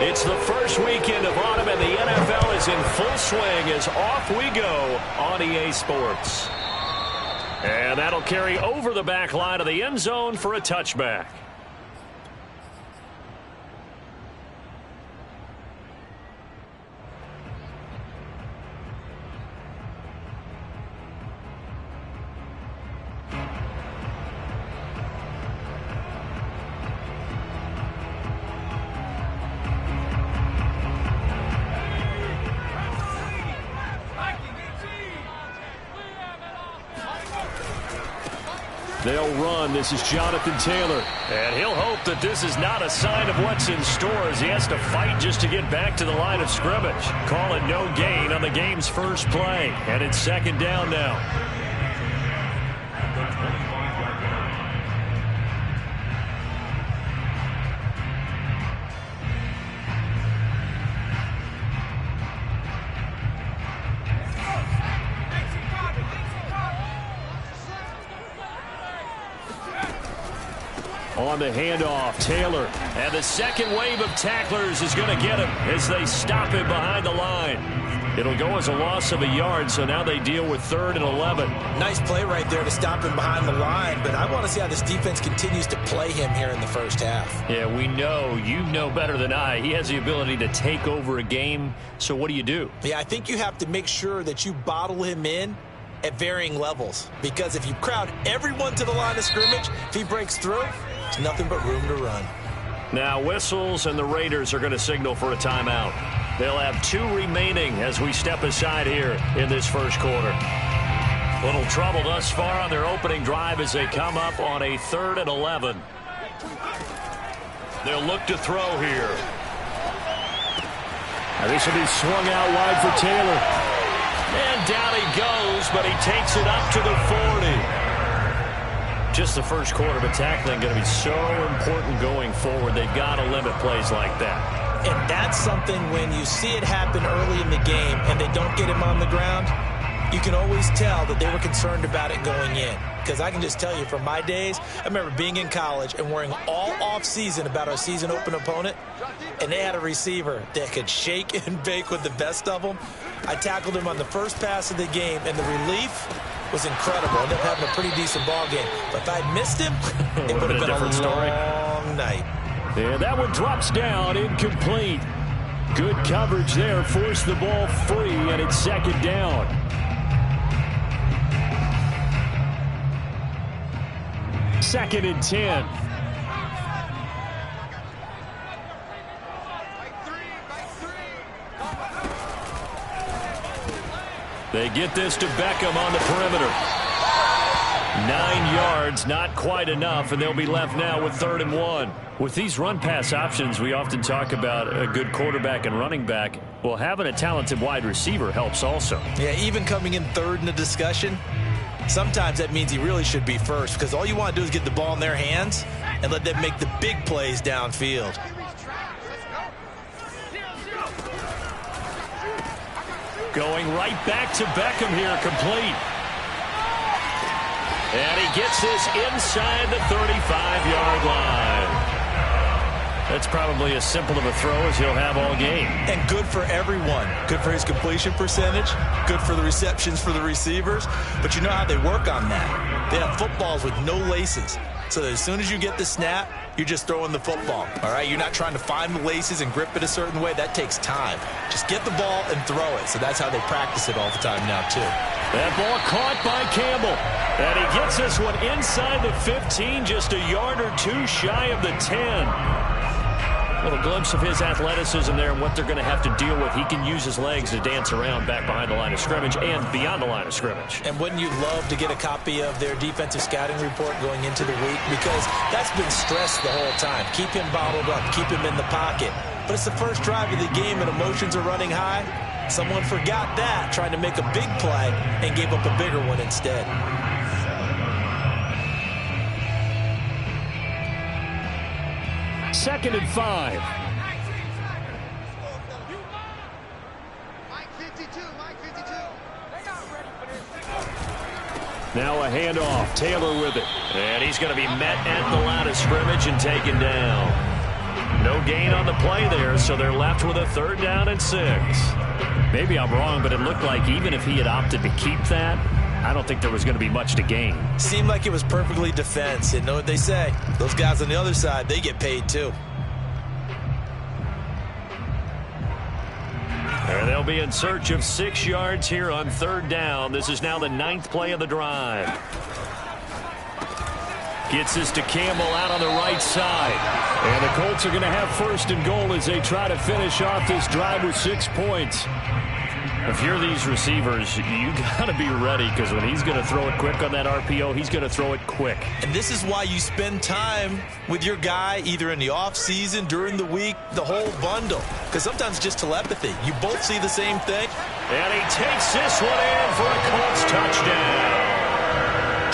It's the first weekend of autumn, and the NFL is in full swing as off we go on EA Sports. And that'll carry over the back line of the end zone for a touchback. They'll run. This is Jonathan Taylor. And he'll hope that this is not a sign of what's in store as he has to fight just to get back to the line of scrimmage. Call it no gain on the game's first play. And it's second down now. On the handoff, Taylor. And the second wave of tacklers is going to get him as they stop him behind the line. It'll go as a loss of a yard, so now they deal with 3rd and 11. Nice play right there to stop him behind the line, but I want to see how this defense continues to play him here in the first half. Yeah, we know. You know better than I. He has the ability to take over a game, so what do you do? Yeah, I think you have to make sure that you bottle him in at varying levels, because if you crowd everyone to the line of scrimmage, if he breaks through, there's nothing but room to run. Now whistles, and the Raiders are going to signal for a timeout. They'll have 2 remaining as we step aside here in this first quarter. Little trouble thus far on their opening drive as they come up on a 3rd and 11. They'll look to throw here. Now this will be swung out wide for Taylor. And down he goes, but he takes it up to the 40. Just the first quarter, but tackling going to be so important going forward. They've got to limit plays like that. And that's something when you see it happen early in the game and they don't get him on the ground, you can always tell that they were concerned about it going in. Because I can just tell you from my days, I remember being in college and worrying all off-season about our season open opponent, and they had a receiver that could shake and bake with the best of them. I tackled him on the first pass of the game, and the relief was incredible. I ended up having a pretty decent ball game. But if I'd missed him, it would have been a long night. Yeah, that one drops down, incomplete. Good coverage there, forced the ball free, and it's second down. Second and 10. They get this to Beckham on the perimeter. 9 yards, not quite enough, and they'll be left now with 3rd and 1. With these run-pass options, we often talk about a good quarterback and running back. Well, having a talented wide receiver helps also. Yeah, even coming in 3rd in the discussion, sometimes that means he really should be first, because all you want to do is get the ball in their hands and let them make the big plays downfield. Going right back to Beckham here, complete. And he gets this inside the 35-yard line. That's probably as simple of a throw as he'll have all game. And good for everyone. Good for his completion percentage. Good for the receptions for the receivers. But you know how they work on that. They have footballs with no laces. So that as soon as you get the snap, you're just throwing the football. All right? You're not trying to find the laces and grip it a certain way. That takes time. Just get the ball and throw it. So that's how they practice it all the time now, too. That ball caught by Campbell. And he gets this one inside the 15, just a yard or 2 shy of the 10. A little glimpse of his athleticism there and what they're going to have to deal with. He can use his legs to dance around back behind the line of scrimmage and beyond the line of scrimmage. And wouldn't you love to get a copy of their defensive scouting report going into the week? Because that's been stressed the whole time. Keep him bottled up. Keep him in the pocket. But it's the first drive of the game and emotions are running high. Someone forgot that, trying to make a big play and gave up a bigger one instead. Second and 5. Now a handoff. Taylor with it. And he's going to be met at the line of scrimmage and taken down. No No gain on the play there, so they're left with a 3rd down and 6. Maybe I'm wrong, but it looked like even if he had opted to keep that, I don't think there was going to be much to gain. Seemed like it was perfectly defense. And know what they say? Those guys on the other side, they get paid too. And they'll be in search of 6 yards here on 3rd down. This is now the 9th play of the drive. Gets this to Campbell out on the right side. And the Colts are going to have 1st and goal as they try to finish off this drive with 6 points. If you're these receivers, you got to be ready, because when he's going to throw it quick on that RPO, he's going to throw it quick. And this is why you spend time with your guy either in the offseason, during the week, the whole bundle. Because sometimes it's just telepathy. You both see the same thing. And he takes this one in for a Colts touchdown.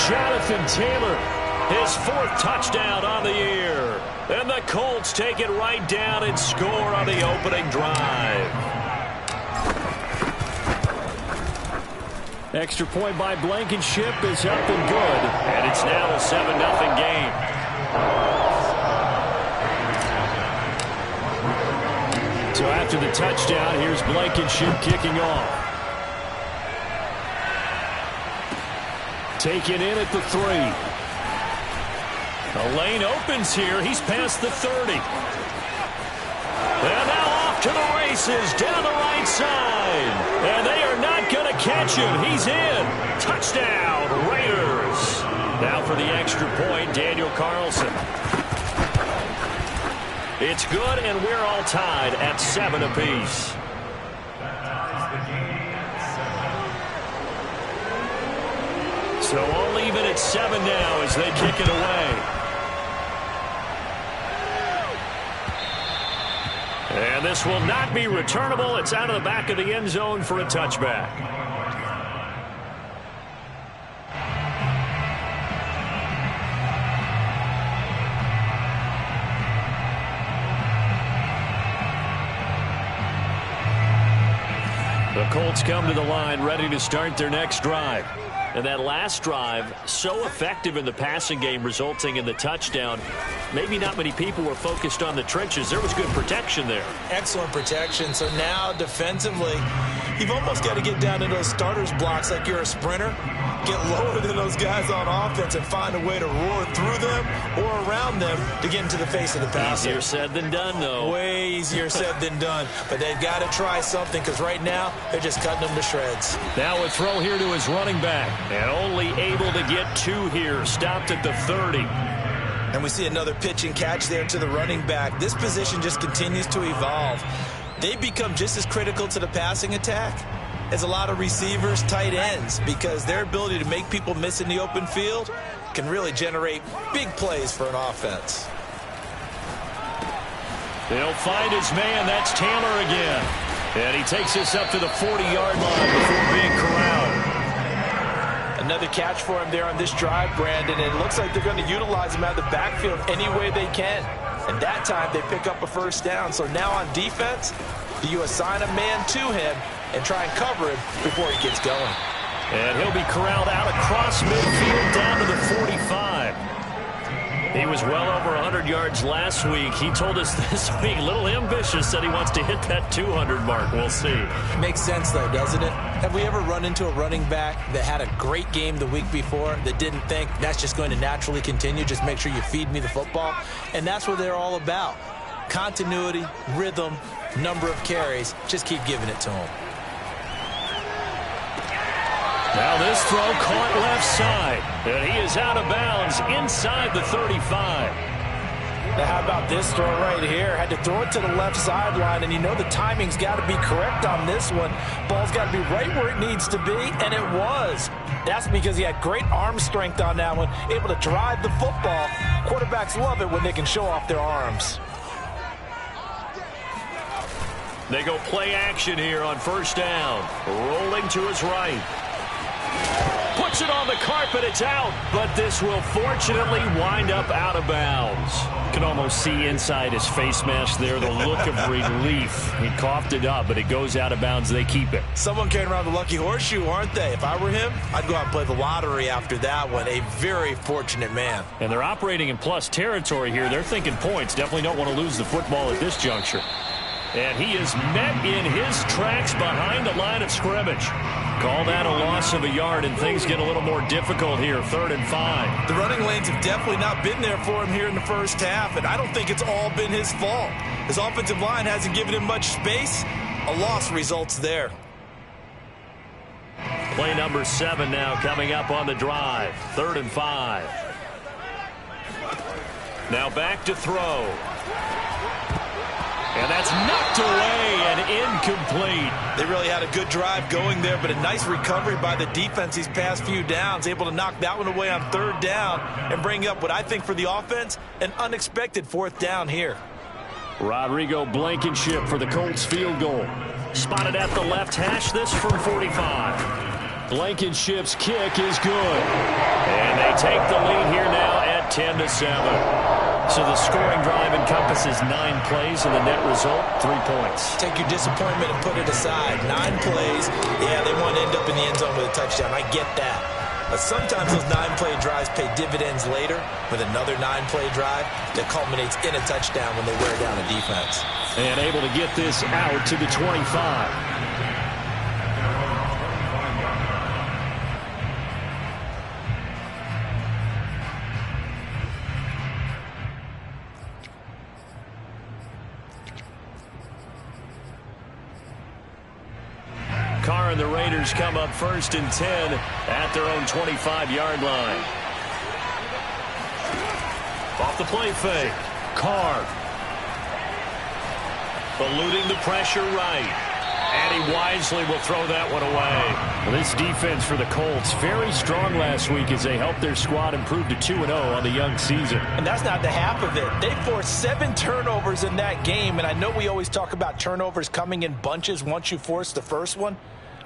Jonathan Taylor, his 4th touchdown on the year. And the Colts take it right down and score on the opening drive. Extra point by Blankenship is up and good. And it's now a 7-0 game. So after the touchdown, here's Blankenship kicking off. Taken in at the 3. The lane opens here. He's past the 30. And now off to the races down the right side. And they are not going to catch him. He's in. Touchdown, Raiders. Now for the extra point, Daniel Carlson. It's good, and we're all tied at 7 apiece. So all even at 7 now as they kick it away. And this will not be returnable. It's out of the back of the end zone for a touchback. The Colts come to the line ready to start their next drive. And that last drive, so effective in the passing game, resulting in the touchdown. Maybe not many people were focused on the trenches. There was good protection there. Excellent protection. So now defensively, you've almost got to get down to those starters blocks like you're a sprinter. Get lower than those guys on offense and find a way to roar through them or around them to get into the face of the passer. Easier said than done, though. Way easier said than done. But they've got to try something, because right now they're just cutting them to shreds. Now a throw here to his running back. And only able to get 2 here. Stopped at the 30. And we see another pitch and catch there to the running back. This position just continues to evolve. They become just as critical to the passing attack as a lot of receivers, tight ends, because their ability to make people miss in the open field can really generate big plays for an offense. They'll find his man. That's Taylor again. And he takes this up to the 40-yard line before being corralled. Another catch for him there on this drive, Brandon. And it looks like they're going to utilize him out of the backfield any way they can. And that time they pick up a 1st down. So now on defense, do you assign a man to him and try and cover him before he gets going? And he'll be corralled out across midfield down to the 45. He was well over 100 yards last week. He told us this week, a little ambitious, said he wants to hit that 200 mark. We'll see. Makes sense, though, doesn't it? Have we ever run into a running back that had a great game the week before that didn't think that's just going to naturally continue? Just make sure you feed me the football. And that's what they're all about. Continuity, rhythm, number of carries. Just keep giving it to him. Now this throw caught left side. And he is out of bounds inside the 35. Now how about this throw right here? Had to throw it to the left sideline, and you know the timing's got to be correct on this one. Ball's got to be right where it needs to be, and it was. That's because he had great arm strength on that one, able to drive the football. Quarterbacks love it when they can show off their arms. They go play action here on 1st down. Rolling to his right. Puts it on the carpet. It's out. But this will fortunately wind up out of bounds. You can almost see inside his face mask there the look of relief. He coughed it up, but it goes out of bounds. They keep it. Someone carrying around the lucky horseshoe, aren't they? If I were him, I'd go out and play the lottery after that one. A very fortunate man. And they're operating in plus territory here. They're thinking points. Definitely don't want to lose the football at this juncture. And he is met in his tracks behind the line of scrimmage. Call that a loss of a yard, and things get a little more difficult here, 3rd and 5. The running lanes have definitely not been there for him here in the first half, and I don't think it's all been his fault. His offensive line hasn't given him much space. A loss results there. Play number 7 now coming up on the drive, 3rd and 5. Now back to throw. And that's knocked away and incomplete. They really had a good drive going there, but a nice recovery by the defense these past few downs, able to knock that one away on 3rd down and bring up what I think for the offense, an unexpected 4th down here. Rodrigo Blankenship for the Colts field goal. Spotted at the left hash, this from 45. Blankenship's kick is good. And they take the lead here now at 10-7. So the scoring drive encompasses 9 plays, and the net result, 3 points. Take your disappointment and put it aside. 9 plays. Yeah, they want to end up in the end zone with a touchdown. I get that. But sometimes those 9-play drives pay dividends later with another 9-play drive that culminates in a touchdown when they wear down a defense. And able to get this out to the 25. Carr and the Raiders come up 1st and 10 at their own 25-yard line. Off the play fake. Carr eluding the pressure right. And he wisely will throw that one away. Well, this defense for the Colts, very strong last week as they helped their squad improve to 2-0 on the young season. And that's not the half of it. They forced 7 turnovers in that game, and I know we always talk about turnovers coming in bunches once you force the first one,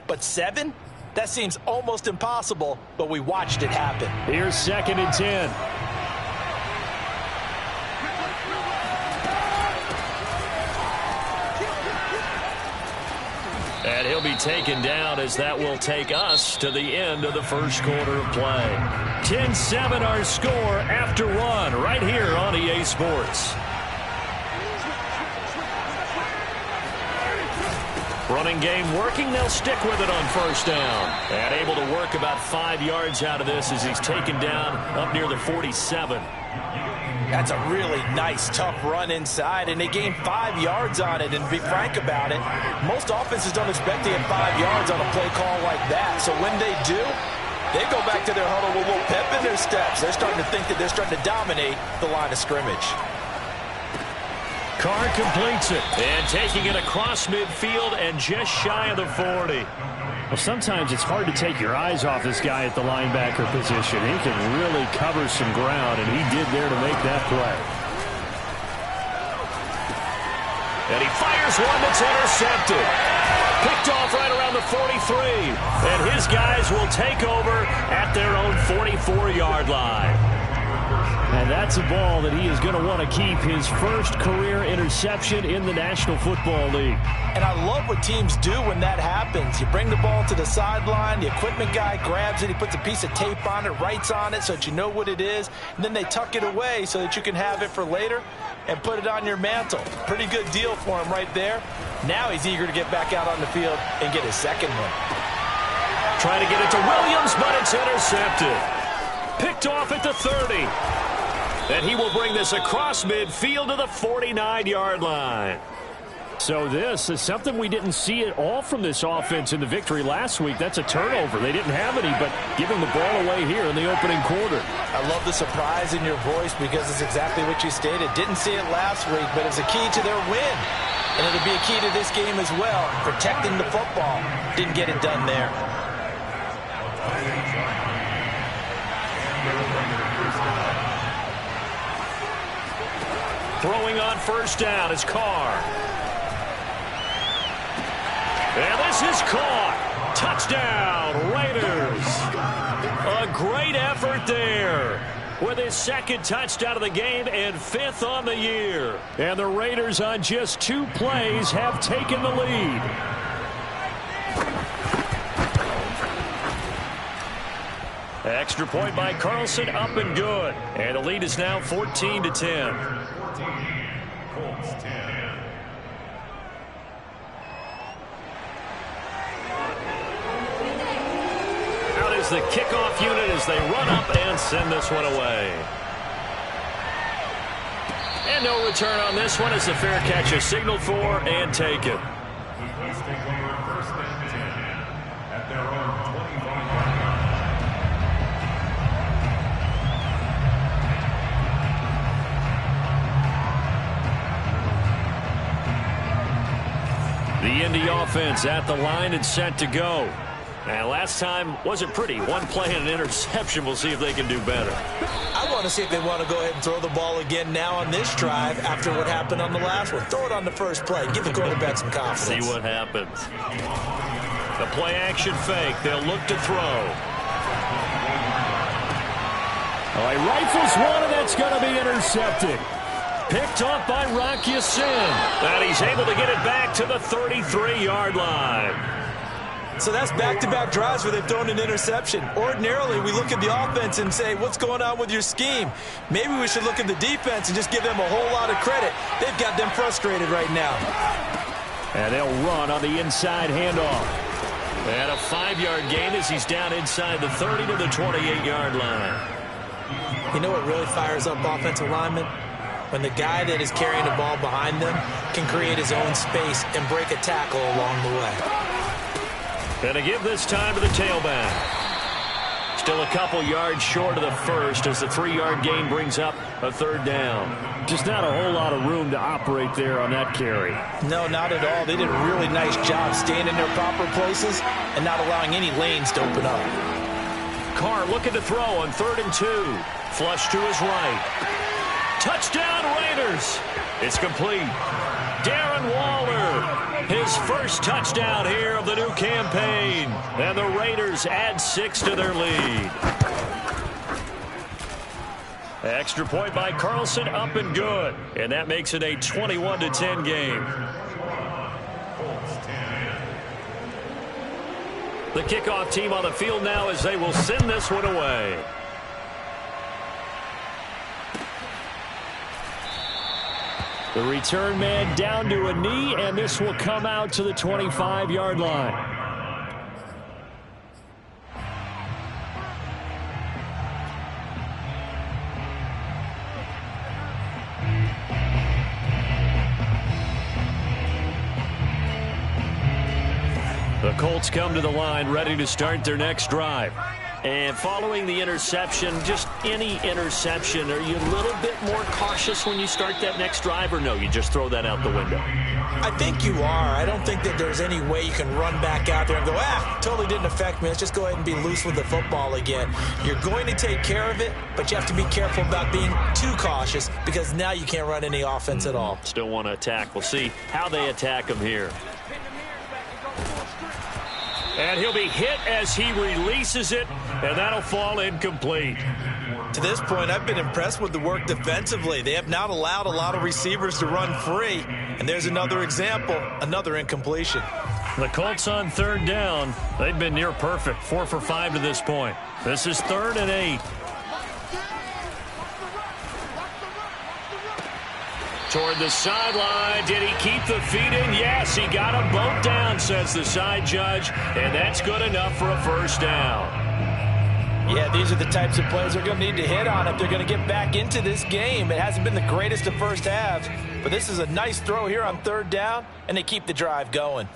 but 7? That seems almost impossible, but we watched it happen. Here's 2nd and 10. And he'll be taken down as that will take us to the end of the first quarter of play. 10-7 our score after 1 right here on EA Sports. Running game working. They'll stick with it on 1st down. And able to work about 5 yards out of this as he's taken down up near the 47. That's a really nice, tough run inside, and they gained 5 yards on it. And to be frank about it, most offenses don't expect to get 5 yards on a play call like that. So when they do, they go back to their huddle with a little pep in their steps. They're starting to think that they're starting to dominate the line of scrimmage. Carr completes it, and taking it across midfield and just shy of the 40. Well, sometimes it's hard to take your eyes off this guy at the linebacker position. He can really cover some ground, and he did there to make that play. And he fires one that's intercepted. Picked off right around the 43. And his guys will take over at their own 44-yard line. And that's a ball that he is going to want to keep, his first career interception in the National Football League. And I love what teams do when that happens. You bring the ball to the sideline, the equipment guy grabs it, he puts a piece of tape on it, writes on it so that you know what it is, and then they tuck it away so that you can have it for later and put it on your mantle. Pretty good deal for him right there. Now he's eager to get back out on the field and get his second one. Trying to get it to Williams, but it's intercepted. Picked off at the 30. And he will bring this across midfield to the 49-yard line. So this is something we didn't see at all from this offense in the victory last week. That's a turnover. They didn't have any, but giving the ball away here in the opening quarter. I love the surprise in your voice because it's exactly what you stated. Didn't see it last week, but it's a key to their win. And it'll be a key to this game as well, protecting the football. Didn't get it done there. Throwing on 1st down is Carr. And this is caught. Touchdown, Raiders. A great effort there with his second touchdown of the game and 5th on the year. And the Raiders on just 2 plays have taken the lead. Extra point by Carlson, up and good. And the lead is now 14-10. Out is the kickoff unit as they run up and send this one away. And no return on this one as the fair catch is signaled for and taken. The Indy offense at the line and set to go. And last time wasn't pretty. One play and an interception. We'll see if they can do better. I want to see if they want to go ahead and throw the ball again now on this drive after what happened on the last one. Throw it on the first play. Give the quarterback some confidence. See what happens. The play action fake. They'll look to throw. Oh, he rifles one, and that's going to be intercepted. Picked off by Rock Ya-Sin. And he's able to get it back to the 33-yard line. So that's back-to-back drives where they've thrown an interception. Ordinarily, we look at the offense and say, what's going on with your scheme? Maybe we should look at the defense and just give them a whole lot of credit. They've got them frustrated right now. And they'll run on the inside handoff. And a 5-yard gain as he's down inside the 30 to the 28-yard line. You know what really fires up offensive linemen? When the guy that is carrying the ball behind them can create his own space and break a tackle along the way. And to give this time to the tailback. Still a couple yards short of the first as the 3-yard gain brings up a 3rd down. Just not a whole lot of room to operate there on that carry. No, not at all. They did a really nice job staying in their proper places and not allowing any lanes to open up. Carr looking to throw on 3rd and 2. Flush to his right. Touchdown Raiders. It's complete. Darren Waller, his first touchdown here of the new campaign. And the Raiders add 6 to their lead. Extra point by Carlson, up and good. And that makes it a 21-10 game. The kickoff team on the field now as they will send this one away. The return man down to a knee, and this will come out to the 25-yard line. The Colts come to the line ready to start their next drive. And following the interception, just any interception, are you a little bit more cautious when you start that next drive, or no, you just throw that out the window? I think you are. I don't think that there's any way you can run back out there and go, totally didn't affect me. Let's just go ahead and be loose with the football again. You're going to take care of it, but you have to be careful about being too cautious because now you can't run any offense at all. Still want to attack. We'll see how they attack him here. And he'll be hit as he releases it, and that'll fall incomplete. To this point, I've been impressed with the work defensively. They have not allowed a lot of receivers to run free. And there's another example, another incompletion. The Colts on 3rd down. They've been near perfect, 4 for 5 to this point. This is 3rd and 8. Toward the sideline. Did he keep the feet in? Yes, he got them both down, says the side judge. And that's good enough for a 1st down. Yeah, these are the types of plays they're going to need to hit on if they're going to get back into this game. It hasn't been the greatest of first halves, but this is a nice throw here on 3rd down, and they keep the drive going.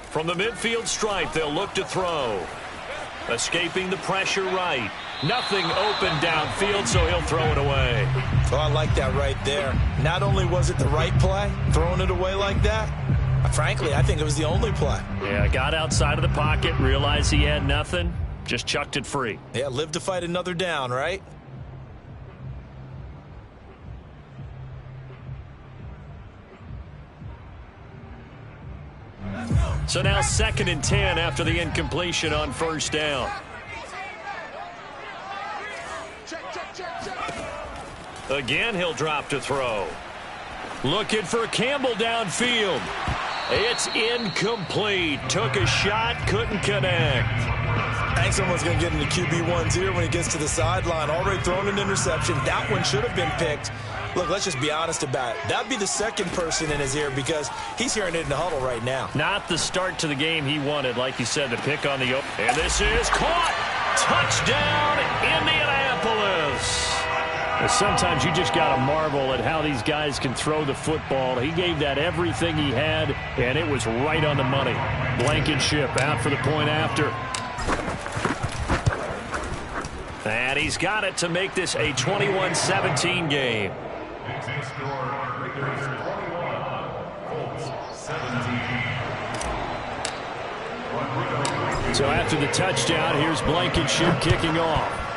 From the midfield stripe, they'll look to throw. Escaping the pressure right. Nothing open downfield, so he'll throw it away. Oh, I like that right there. Not only was it the right play, throwing it away like that, frankly, I think it was the only play. Yeah, got outside of the pocket, realized he had nothing, just chucked it free. Yeah, live to fight another down, right? So now 2nd and 10 after the incompletion on 1st down. Again, he'll drop to throw. Looking for Campbell downfield. It's incomplete. Took a shot, couldn't connect. I think someone's going to get into QB1's ear when he gets to the sideline. Already thrown an interception. That one should have been picked. Look, let's just be honest about it. That'd be the second person in his ear because he's hearing it in the huddle right now. Not the start to the game he wanted, like you said, the pick on the open. And this is caught. Touchdown, Indianapolis. Sometimes you just got to marvel at how these guys can throw the football. He gave that everything he had, and it was right on the money. Blankenship out for the point after. And he's got it to make this a 21-17 game. So after the touchdown, here's Blankenship kicking off.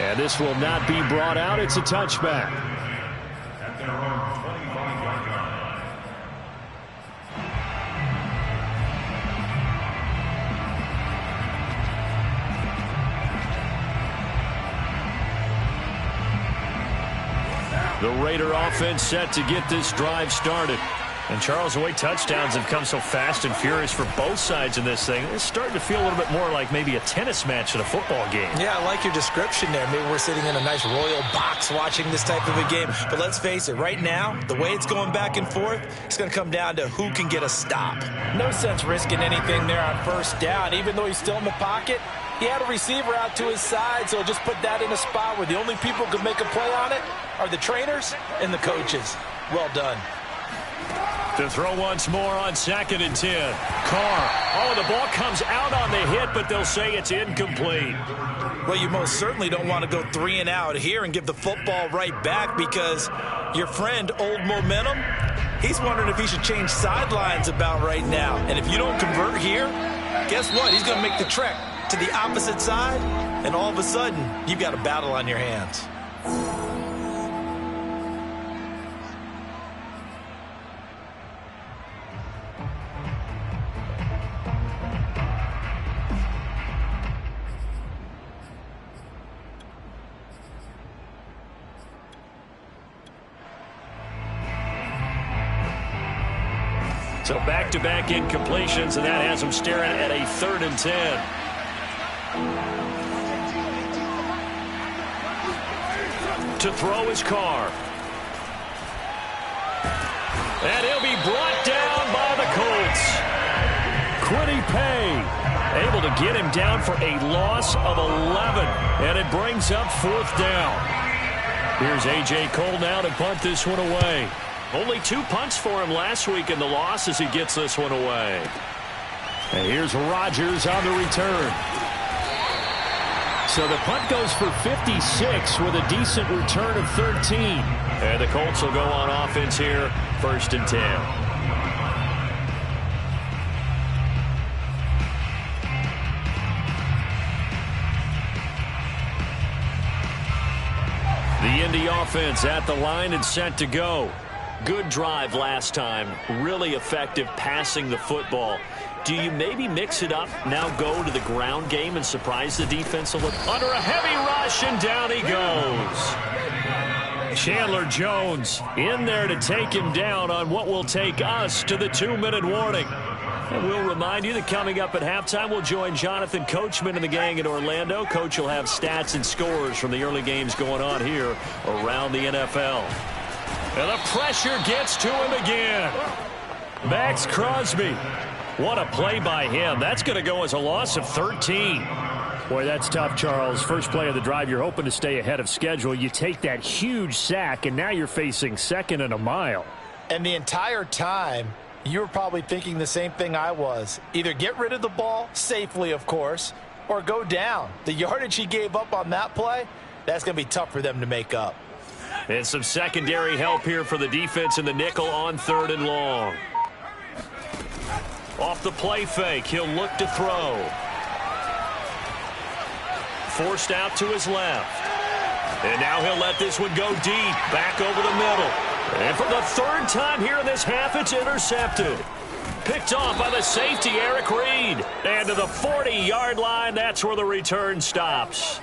And this will not be brought out. It's a touchback. The Raider offense set to get this drive started. And, Charles, the way touchdowns have come so fast and furious for both sides in this thing, it's starting to feel a little bit more like maybe a tennis match in a football game. Yeah, I like your description there. Maybe we're sitting in a nice royal box watching this type of a game. But let's face it, right now, the way it's going back and forth, it's going to come down to who can get a stop. No sense risking anything there on first down. Even though he's still in the pocket, he had a receiver out to his side, so just put that in a spot where the only people who can make a play on it are the trainers and the coaches. Well done. To throw once more on 2nd and 10. Carr. Oh, the ball comes out on the hit, but they'll say it's incomplete. Well, you most certainly don't want to go 3 and out here and give the football right back because your friend, Old Momentum, he's wondering if he should change sidelines about right now. And if you don't convert here, guess what? He's going to make the trek to the opposite side, and all of a sudden, you've got a battle on your hands. So back-to-back incompletions, and that has him staring at a 3rd and 10. To throw his Carr. And he'll be brought down by the Colts. Quiddy Pay Able to get him down for a loss of 11. And it brings up 4th down. Here's A.J. Cole now to punt this one away. Only 2 punts for him last week in the loss as he gets this one away. And here's Rodgers on the return. So the punt goes for 56 with a decent return of 13. And the Colts will go on offense here, 1st and 10. The Indy offense at the line and set to go. Good drive last time. Really effective passing the football. Do you maybe mix it up, now go to the ground game and surprise the defense a little? Under a heavy rush, and down he goes. Chandler Jones in there to take him down on what will take us to the 2-minute warning. And we'll remind you that coming up at halftime, we'll join Jonathan Coachman and the gang in Orlando. Coach will have stats and scores from the early games going on here around the NFL. And the pressure gets to him again. Max Crosby. What a play by him. That's going to go as a loss of 13. Boy, that's tough, Charles. First play of the drive, you're hoping to stay ahead of schedule. You take that huge sack, and now you're facing 2nd and a mile. And the entire time, you were probably thinking the same thing I was. Either get rid of the ball, safely, of course, or go down. The yardage he gave up on that play, that's going to be tough for them to make up. And some secondary help here for the defense in the nickel on 3rd and long. Off the play fake, he'll look to throw. Forced out to his left. And now he'll let this one go deep, back over the middle. And for the 3rd time here in this half, it's intercepted. picked off by the safety, Eric Reed. And to the 40-yard line, that's where the return stops.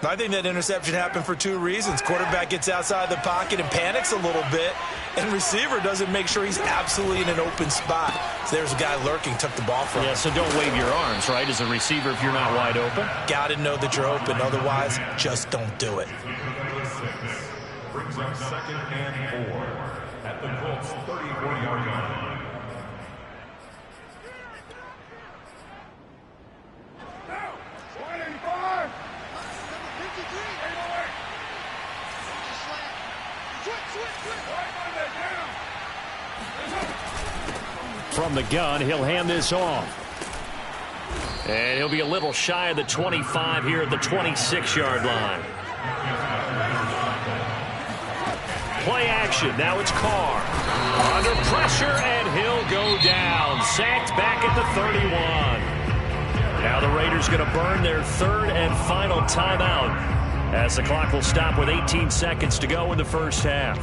I think that interception happened for two reasons. Quarterback gets outside the pocket and panics a little bit, and receiver doesn't make sure he's absolutely in an open spot. So there's a guy lurking, took the ball from him. Yeah, so don't wave your arms, right, as a receiver if you're not wide open. Got to know that you're open. Otherwise, just don't do it. Brings up 2nd and 4 at the Colts 34-yard line. From the gun, he'll hand this off. And he'll be a little shy of the 25 here at the 26-yard line. Play action. Now it's Carr. Under pressure, and he'll go down. Sacked back at the 31. Now the Raiders going to burn their third and final timeout as the clock will stop with 18 seconds to go in the first half.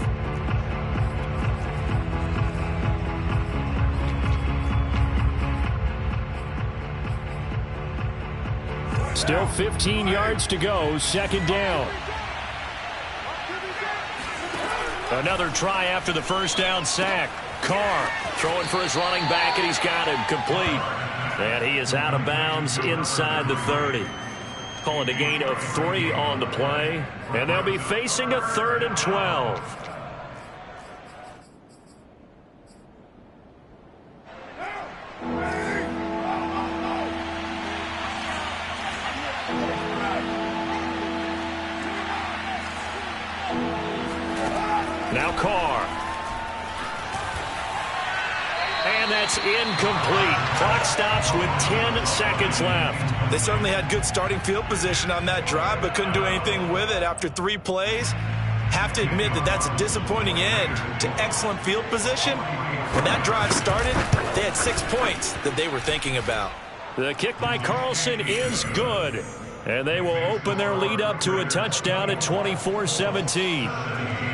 Still 15 yards to go, second down. Another try after the first down sack. Carr throwing for his running back, and he's got him complete. And he is out of bounds inside the 30. Calling a gain of 3 on the play. And they'll be facing a 3rd and 12. Now Carr. And that's incomplete. Clock stops with 10 seconds left. They certainly had good starting field position on that drive, but couldn't do anything with it after 3 plays. Have to admit that that's a disappointing end to excellent field position. When that drive started, they had 6 points that they were thinking about. The kick by Carlson is good. And they will open their lead up to a touchdown at 24-17.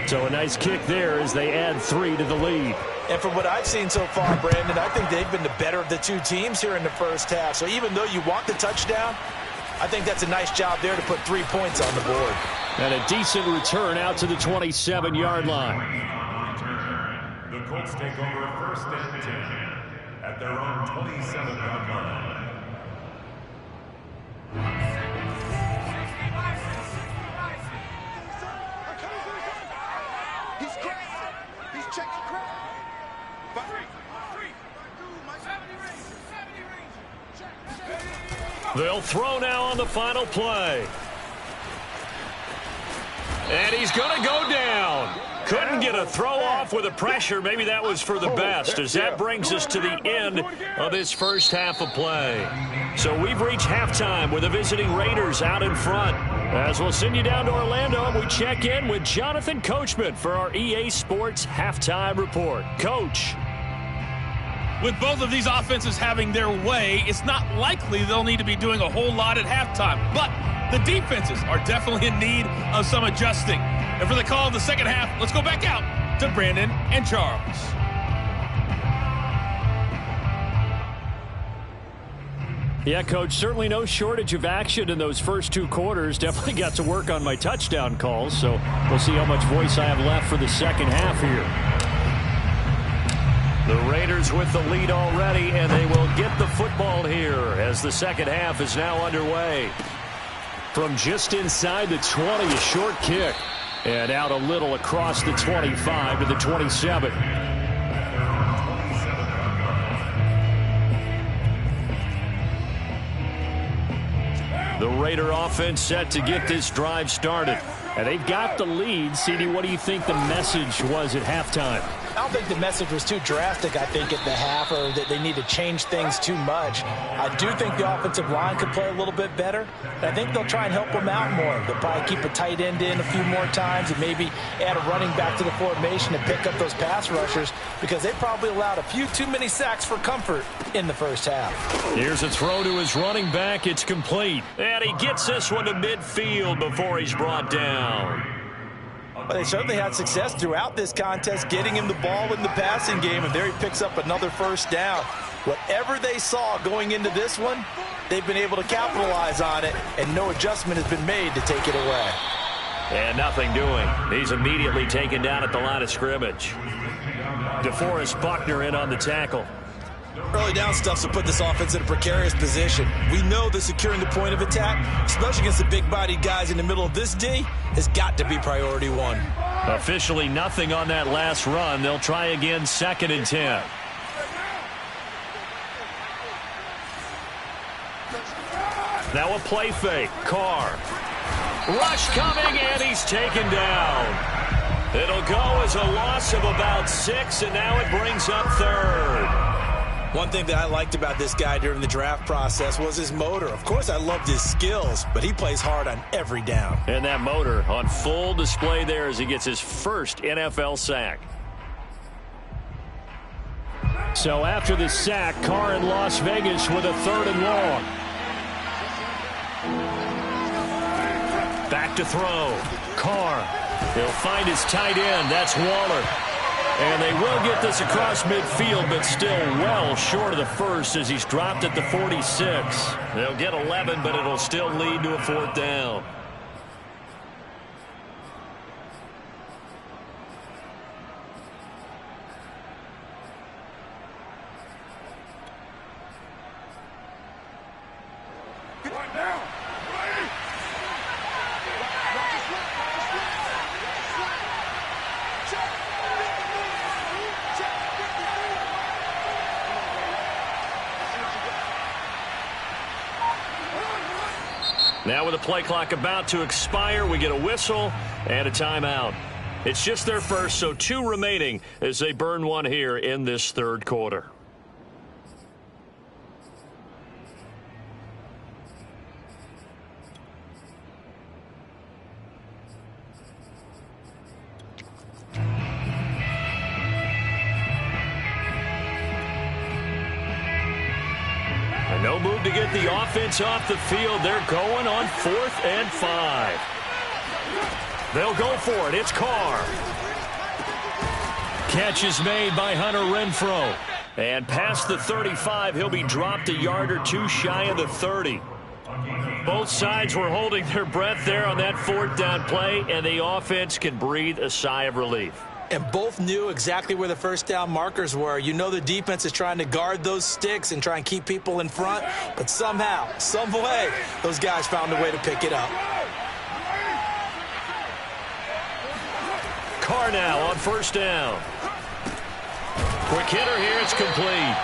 So a nice kick there as they add 3 to the lead. And from what I've seen so far, Brandon, I think they've been the better of the two teams here in the first half. So even though you want the touchdown, I think that's a nice job there to put 3 points on the board. And a decent return out to the 27-yard line. The Colts take over 1st and 10 at their own 27-yard line. They'll throw now on the final play. And he's going to go down. Couldn't get a throw off with the pressure. Maybe that was for the best, as that brings us to the end of this first half of play. So we've reached halftime with the visiting Raiders out in front. As we'll send you down to Orlando, we check in with Jonathan Coachman for our EA Sports Halftime Report. Coach. With both of these offenses having their way, it's not likely they'll need to be doing a whole lot at halftime. But the defenses are definitely in need of some adjusting. And for the call of the second half, let's go back out to Brandon and Charles. Yeah, Coach, certainly no shortage of action in those first 2 quarters. Definitely got to work on my touchdown calls, so we'll see how much voice I have left for the second half here. The Raiders with the lead already, and they will get the football here as the second half is now underway. From just inside the 20, a short kick. And out a little across the 25 to the 27. The Raider offense set to get this drive started. And they've got the lead. CD, what do you think the message was at halftime? I don't think the message was too drastic, I think, at the half, or that they need to change things too much. I do think the offensive line could play a little bit better. And I think they'll try and help them out more. They'll probably keep a tight end in a few more times and maybe add a running back to the formation to pick up those pass rushers, because they probably allowed a few too many sacks for comfort in the first half. Here's a throw to his running back. It's complete. And he gets this one to midfield before he's brought down. Well, they certainly had success throughout this contest, getting him the ball in the passing game, and there he picks up another first down. Whatever they saw going into this one, they've been able to capitalize on it, and no adjustment has been made to take it away. And nothing doing. He's immediately taken down at the line of scrimmage. DeForest Buckner in on the tackle. Early down stuff will put this offense in a precarious position. We know that securing the point of attack, especially against the big-bodied guys in the middle of this D, has got to be priority one. Officially nothing on that last run. They'll try again, 2nd and 10. Now a play fake. Carr. Rush coming, and he's taken down. It'll go as a loss of about 6, and now it brings up 3rd. One thing that I liked about this guy during the draft process was his motor. Of course, I loved his skills, but he plays hard on every down. And that motor on full display there as he gets his first NFL sack. So after the sack, Carr in Las Vegas with a 3rd and long. Back to throw. Carr. He'll find his tight end. That's Waller. And they will get this across midfield, but still well short of the first as he's dropped at the 46. They'll get 11, but it'll still lead to a 4th down. Now with the play clock about to expire, we get a whistle and a timeout. It's just their first, so 2 remaining as they burn one here in this 3rd quarter. No move to get the offense off the field. They're going on 4th and 5. They'll go for it. It's Carr. Catch is made by Hunter Renfrow. And past the 35, he'll be dropped a yard or 2 shy of the 30. Both sides were holding their breath there on that 4th down play, and the offense can breathe a sigh of relief. And both knew exactly where the first down markers were. You know the defense is trying to guard those sticks and try and keep people in front. But somehow, some way, those guys found a way to pick it up. Carr now on 1st down. Quick hitter here. It's complete.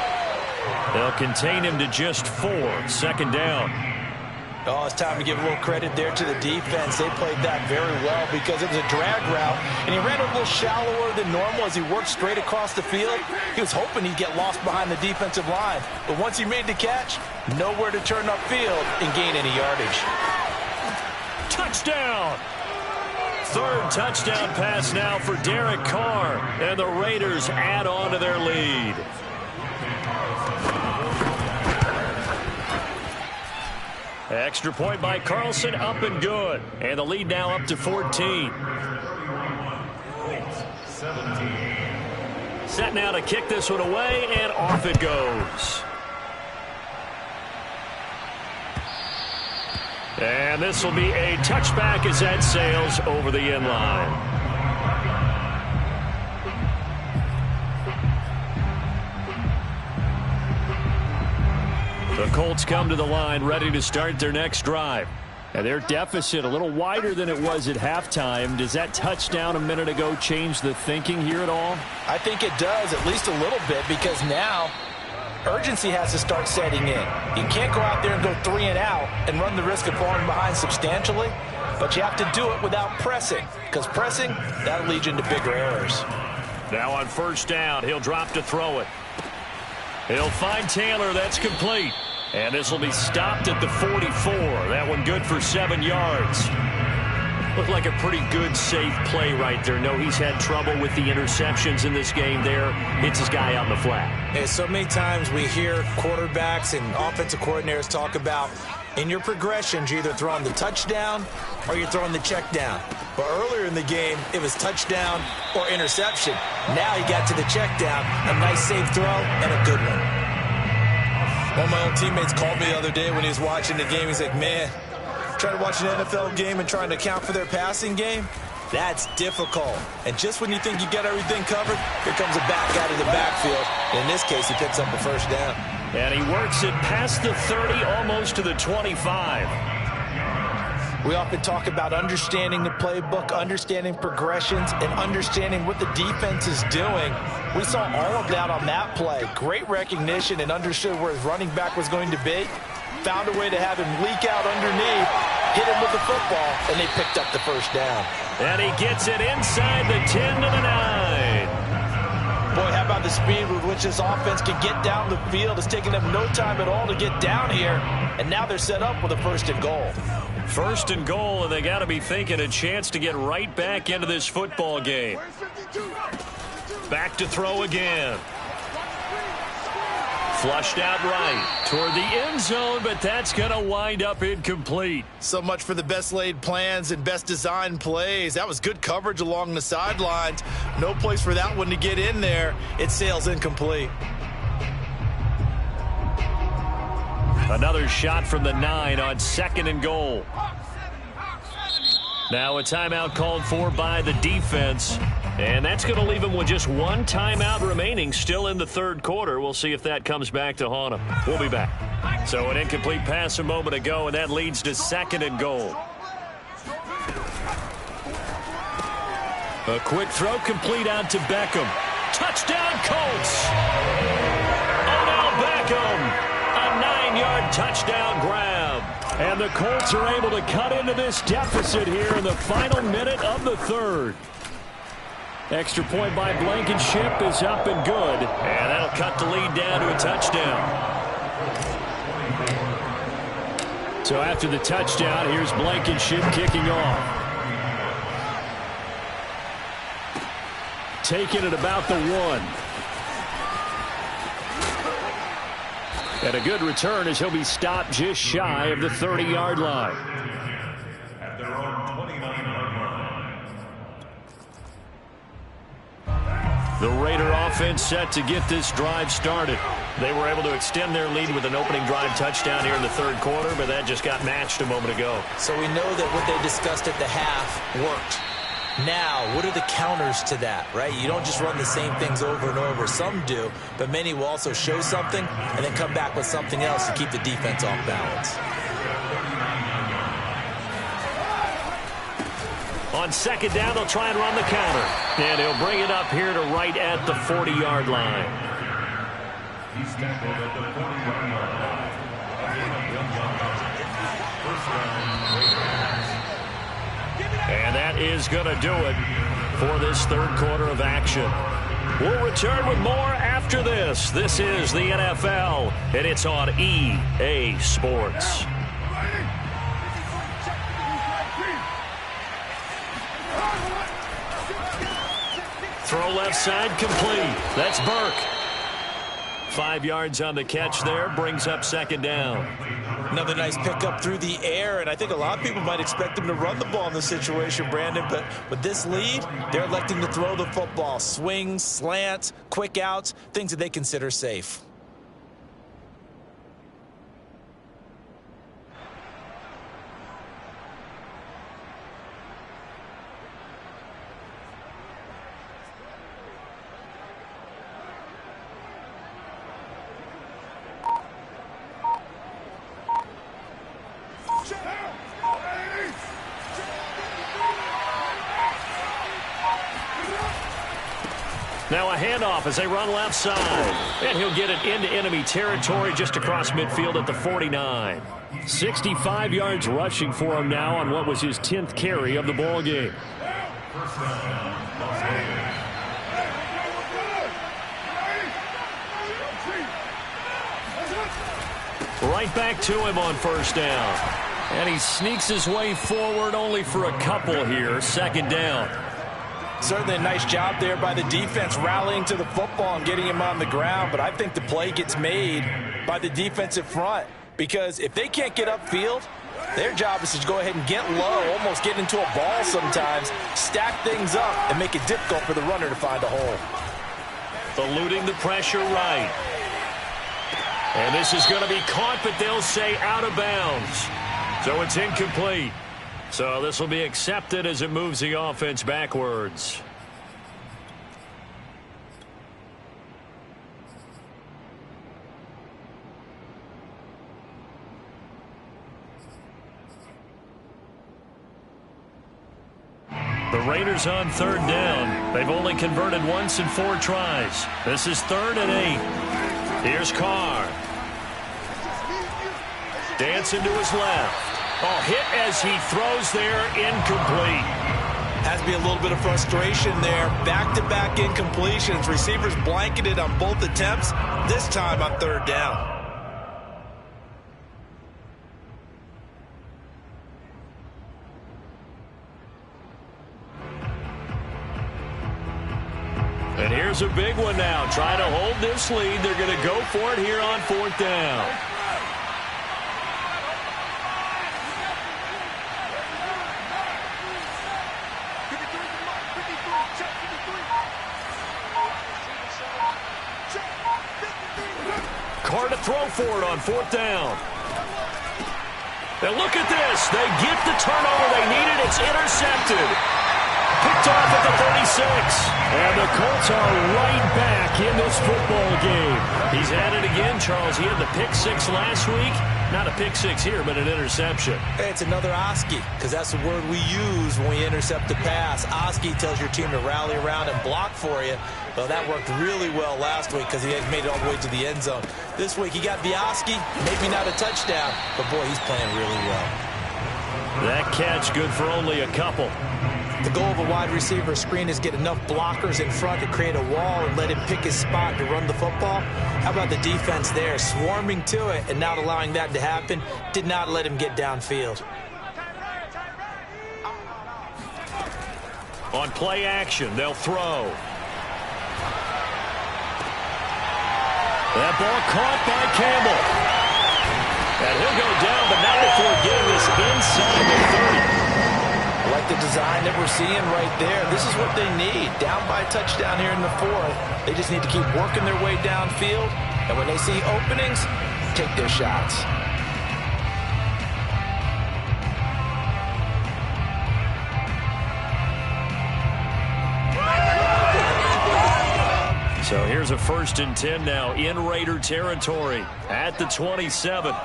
They'll contain him to just 4. 2nd down. Oh, it's time to give a little credit there to the defense. They played that very well because it was a drag route, and he ran a little shallower than normal as he worked straight across the field. He was hoping he'd get lost behind the defensive line, but once he made the catch, nowhere to turn upfield and gain any yardage. Touchdown! 3rd touchdown pass now for Derek Carr, and the Raiders add on to their lead. Extra point by Carlson, up and good. And the lead now up to 14. Set now to kick this one away, and off it goes. And this will be a touchback as that sails over the end line. The Colts come to the line ready to start their next drive. And their deficit a little wider than it was at halftime. Does that touchdown a minute ago change the thinking here at all? I think it does, at least a little bit, because now urgency has to start setting in. You can't go out there and go 3 and out and run the risk of falling behind substantially, but you have to do it without pressing, because pressing, that'll lead you into bigger errors. Now on 1st down, he'll drop to throw it. He'll find Taylor. That's complete. And this will be stopped at the 44. That one good for 7 yards. Looked like a pretty good, safe play right there. No, he's had trouble with the interceptions in this game there. Hits his guy out in the flat. And so many times we hear quarterbacks and offensive coordinators talk about In your progressions, you're either throwing the touchdown or you're throwing the check down. But earlier in the game, it was touchdown or interception. Now he got to the check down, a nice safe throw, and a good one. One of my old teammates called me the other day when he was watching the game. He's like, man, trying to watch an NFL game and trying to account for their passing game? That's difficult. And just when you think you got everything covered, here comes a back out of the backfield. And in this case, he picks up a first down. And he works it past the 30, almost to the 25. We often talk about understanding the playbook, understanding progressions, and understanding what the defense is doing. We saw all of that on that play. Great recognition and understood where his running back was going to be. Found a way to have him leak out underneath, hit him with the football, and they picked up the first down. And he gets it inside the 10 to the 9. Boy, how about the speed with which this offense can get down the field? It's taking them no time at all to get down here, and now they're set up with a 1st and goal. 1st and goal, and they got to be thinking a chance to get right back into this football game. Back to throw again. Flushed out right toward the end zone, but that's going to wind up incomplete. So much for the best laid plans and best designed plays. That was good coverage along the sidelines. No place for that one to get in there. It sails incomplete. Another shot from the 9 on 2nd and goal. Now a timeout called for by the defense. And that's going to leave him with just one timeout remaining still in the 3rd quarter. We'll see if that comes back to haunt him. We'll be back. So an incomplete pass a moment ago, and that leads to 2nd and goal. A quick throw complete out to Beckham. Touchdown, Colts! Odell Beckham! A 9-yard touchdown grab. And the Colts are able to cut into this deficit here in the final minute of the 3rd. Extra point by Blankenship is up and good. And that'll cut the lead down to a touchdown. So after the touchdown, here's Blankenship kicking off. Taking it about the 1. And a good return as he'll be stopped just shy of the 30-yard line. At their own 29-yard line. The Raider offense set to get this drive started. They were able to extend their lead with an opening drive touchdown here in the 3rd quarter, but that just got matched a moment ago. So we know that what they discussed at the half worked. Now, what are the counters to that, right? You don't just run the same things over and over. Some do, but many will also show something and then come back with something else to keep the defense off balance. On 2nd down, they'll try and run the counter. And he'll bring it up here to right at the 40-yard line. He's tackled at the 40-yard line. First down, Raiders. And that is going to do it for this 3rd quarter of action. We'll return with more after this. This is the NFL, and it's on EA Sports. Throw left side complete. That's Burke. 5 yards on the catch there. Brings up 2nd down. Another nice pickup through the air, and I think a lot of people might expect him to run the ball in this situation, Brandon, but with this lead, they're electing to throw the football. Swings, slants, quick outs, things that they consider safe. Now a handoff as they run left side. And he'll get it into enemy territory just across midfield at the 49. 65 yards rushing for him now on what was his 10th carry of the ball game. Right back to him on 1st down. And he sneaks his way forward only for a couple here. 2nd down. Certainly a nice job there by the defense rallying to the football and getting him on the ground, but I think the play gets made by the defensive front. because if they can't get upfield, their job is to go ahead and get low, almost get into a ball sometimes, stack things up, and make it difficult for the runner to find a hole. Eluding the pressure right. And this is going to be caught, but they'll say out of bounds. So it's incomplete. So this will be accepted as it moves the offense backwards. The Raiders on third down. They've only converted once in 4 tries. This is 3rd and 8. Here's Carr. Dancing to his left. Oh, hit as he throws there, incomplete. Has to be a little bit of frustration there. Back-to-back incompletions. Receivers blanketed on both attempts, this time on 3rd down. And here's a big one now. Trying to hold this lead. They're going to go for it here on 4th down. Carr to throw for it on 4th down. Now look at this. They get the turnover they needed. It's intercepted. Picked off at the 36. And the Colts are right back in this football game. He's had it again, Charles. He had the pick 6 last week. Not a pick 6 here, but an interception. Hey, it's another Oski, because that's the word we use when we intercept the pass. Oski tells your team to rally around and block for you. Well, that worked really well last week because he has made it all the way to the end zone. This week, he got the Oski, maybe not a touchdown, but boy, he's playing really well. That catch good for only a couple. The goal of a wide receiver screen is get enough blockers in front to create a wall and let him pick his spot to run the football. How about the defense there, swarming to it and not allowing that to happen? Did not let him get downfield. On play action, they'll throw. That ball caught by Campbell. And he'll go down, but not before getting this inside the 30. I like the design that we're seeing right there. This is what they need. Down by a touchdown here in the 4th. They just need to keep working their way downfield. And when they see openings, take their shots. So here's a 1st and 10 now in Raider territory at the 27.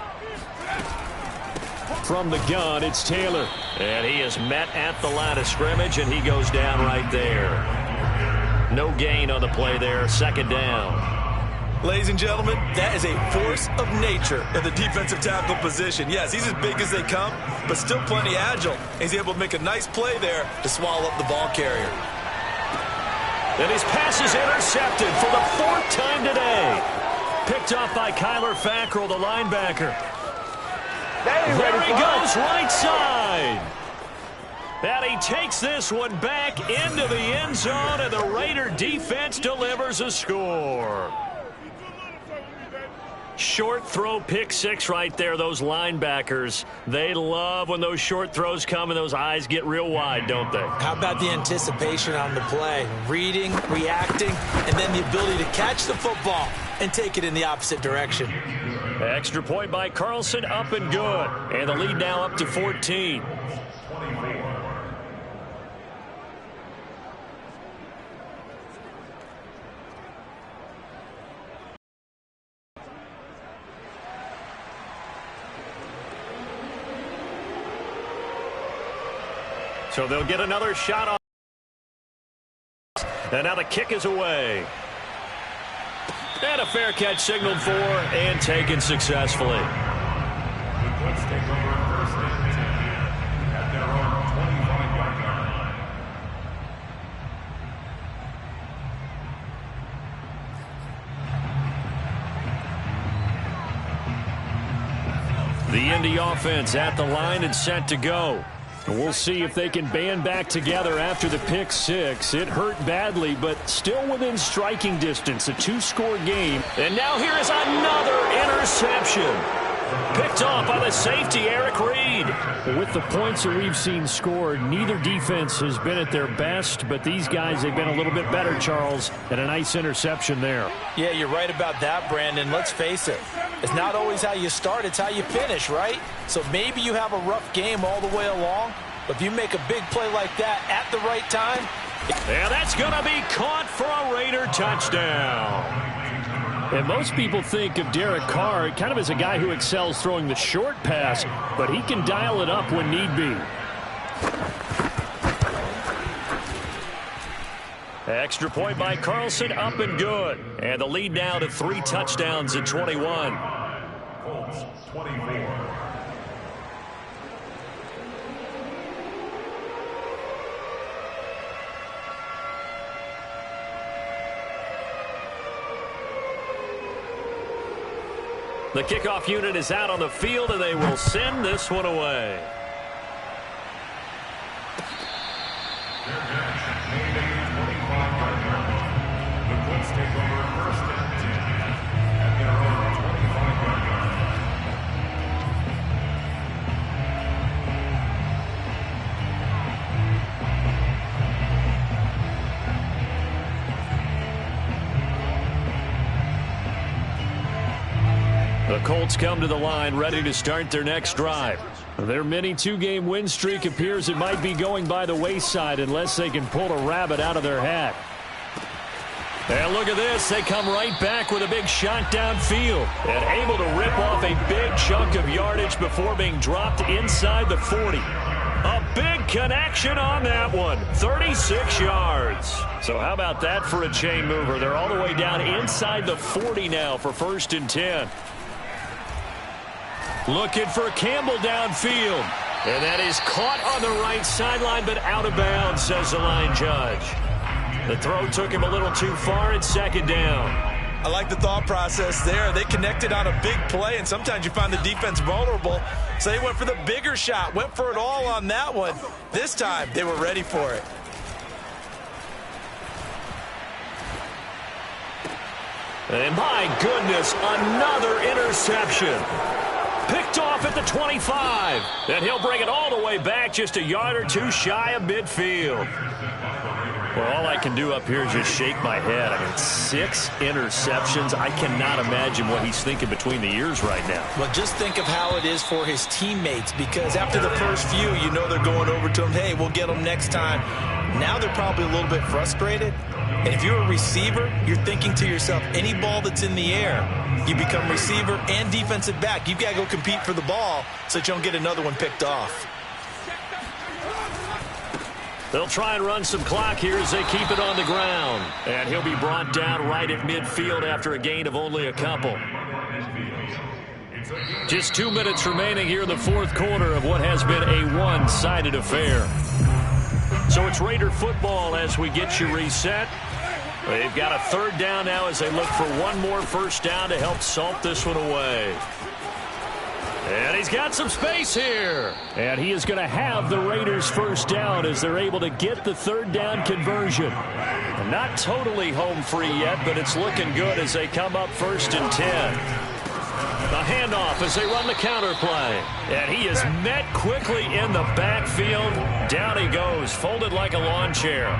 From the gun, it's Taylor. And he is met at the line of scrimmage, and he goes down right there. No gain on the play there, 2nd down. Ladies and gentlemen, that is a force of nature in the defensive tackle position. Yes, he's as big as they come, but still plenty agile. He's able to make a nice play there to swallow up the ball carrier. And his pass is intercepted for the 4th time today. Picked off by Kyler Fackrell, the linebacker. There he goes, right side. And he takes this one back into the end zone, and the Raider defense delivers a score. Short throw, pick 6 right there. Those linebackers, they love when those short throws come and those eyes get real wide, don't they? How about the anticipation on the play? Reading, reacting, and then the ability to catch the football and take it in the opposite direction. Extra point by Carlson, up and good. And the lead now up to 14. So they'll get another shot off. And now the kick is away. And a fair catch signaled for and taken successfully. The Colts take over 1st and 10 at their own 25-yard line. The Indy offense at the line and set to go. We'll see if they can band back together after the pick 6. It hurt badly, but still within striking distance. A 2-score game. And now here is another interception. Picked off by the safety, Eric Reed. With the points that we've seen scored, neither defense has been at their best, but these guys have been a little bit better, Charles, and a nice interception there. Yeah, you're right about that, Brandon. Let's face it. It's not always how you start, it's how you finish, right? So maybe you have a rough game all the way along, but if you make a big play like that at the right time. And that's going to be caught for a Raider touchdown. And most people think of Derek Carr kind of as a guy who excels throwing the short pass, but he can dial it up when need be. Extra point by Carlson, up and good. And the lead now to 3 touchdowns at 21. Colts 24. The kickoff unit is out on the field, and they will send this one away. The Colts take over first and 10 at their own 25-yard line. The Colts come to the line ready to start their next drive. Their mini 2-game win streak appears it might be going by the wayside unless they can pull a rabbit out of their hat. And look at this. They come right back with a big shot downfield and able to rip off a big chunk of yardage before being dropped inside the 40. A big connection on that one. 36 yards. So how about that for a chain mover? They're all the way down inside the 40 now for 1st and 10. Looking for Campbell downfield. And that is caught on the right sideline, but out of bounds, says the line judge. The throw took him a little too far at 2nd down. I like the thought process there. They connected on a big play, and sometimes you find the defense vulnerable. So they went for the bigger shot, went for it all on that one. This time, they were ready for it. And my goodness, another interception. Picked off at the 25. And he'll bring it all the way back just a yard or two shy of midfield. Well, all I can do up here is just shake my head. I mean, 6 interceptions. I cannot imagine what he's thinking between the ears right now. Well, just think of how it is for his teammates, because after the first few, you know they're going over to him, hey, we'll get them next time. Now they're probably a little bit frustrated. And if you're a receiver, you're thinking to yourself, any ball that's in the air, you become receiver and defensive back. You've got to go compete for the ball so that you don't get another one picked off. They'll try and run some clock here as they keep it on the ground. And he'll be brought down right at midfield after a gain of only a couple. Just 2 minutes remaining here in the 4th quarter of what has been a one-sided affair. So it's Raider football as we get you reset. They've got a 3rd down now as they look for one more 1st down to help salt this one away. And he's got some space here. And he is going to have the Raiders' 1st down as they're able to get the 3rd down conversion. Not totally home free yet, but it's looking good as they come up 1st and 10. The handoff as they run the counter play. And he is met quickly in the backfield. Down he goes, folded like a lawn chair.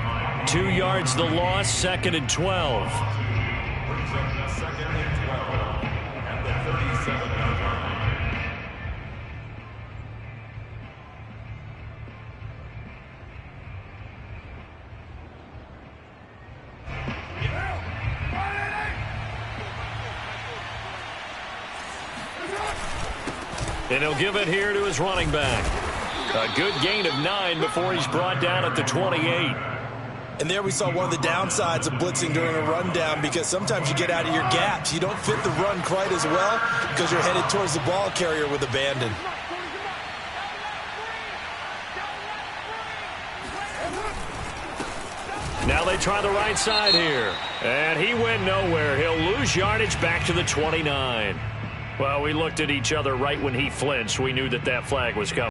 2 yards the loss, 2nd and 12. Brings up 2nd and 12 at the 37-yard line. And he'll give it here to his running back. A good gain of 9 before he's brought down at the 28. And there we saw one of the downsides of blitzing during a rundown, because sometimes you get out of your gaps. You don't fit the run quite as well because you're headed towards the ball carrier with abandon. Now they try the right side here. And he went nowhere. He'll lose yardage back to the 29. Well, we looked at each other right when he flinched. We knew that that flag was coming.